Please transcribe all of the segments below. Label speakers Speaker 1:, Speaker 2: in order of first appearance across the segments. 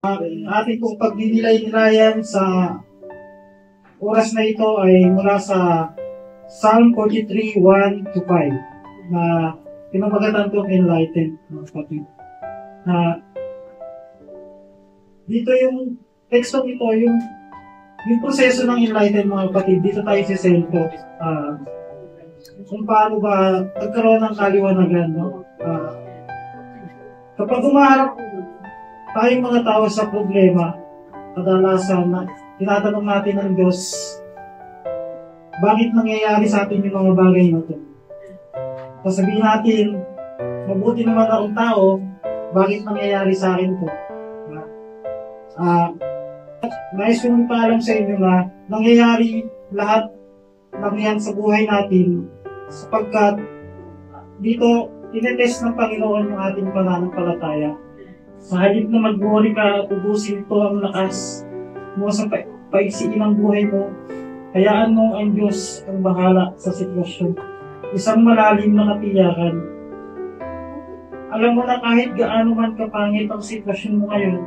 Speaker 1: Ang ating pong pagdinilay-nilayan sa oras na ito ay mula sa Psalm 43, 1-5 na pinamagatan po enlightened, mga kapatid. Na dito yung tekstong ito, yung proseso ng enlightened, mga kapatid, dito tayo si Sento. Kung paano ba nagkaroon ng kaliwanagan, no? Kapag umaharap tayong mga tao sa problema, kadalasan na tinatanong natin ng Diyos, bakit nangyayari sa atin yung mga bagay na ito? Sasabihin natin, mabuti naman akong tao, bakit nangyayari sa akin ito? Nais kong paalam sa inyo na nangyayari lahat ng yan sa buhay natin sapagkat dito tinetest ng Panginoon yung ating pananampalataya. Sa halip na mag-worry ka, ubusin ito ang lakas mo sa paiksiin ng buhay mo. Hayaan mo ang Diyos ang bahala sa sitwasyon. Isang malalim na katiyakan. Alam mo na kahit gaano man kapangit ang sitwasyon mo ngayon,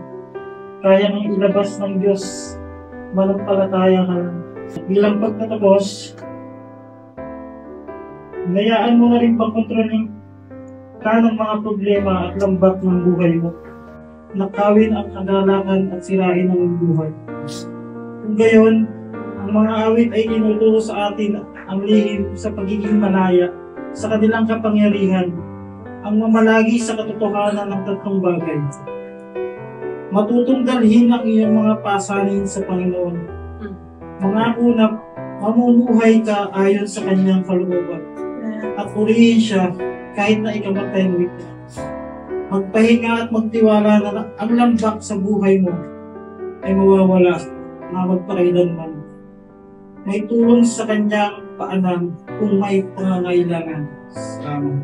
Speaker 1: kaya nang ilabas ng Diyos, manampalataya ka lang. Bilang pagtatapos, hayaan mo na rin bang kontrolin ka ng mga problema at lambak ng buhay mo. Nakawin ang kagalakan at sirain ang buhay. Kung gayon, ang mga awit ay tinuturo sa atin ang lihim sa pagiging malaya sa kanilang kapangyarihan, ang mamalagi sa katotohanan ng tatlong bagay. Matutong dalhin ang iyong mga pasanin sa Panginoon. Mangako na mamumuhay ka ayon sa kanyang kalooban at purihin siya kahit na ikamatay mo ito. Magpahinga at magtiwala na ang lambak sa buhay mo ay mawawala na magpakailanman. May tulong sa kanyang paanan kung may pangangailangan. Salamat.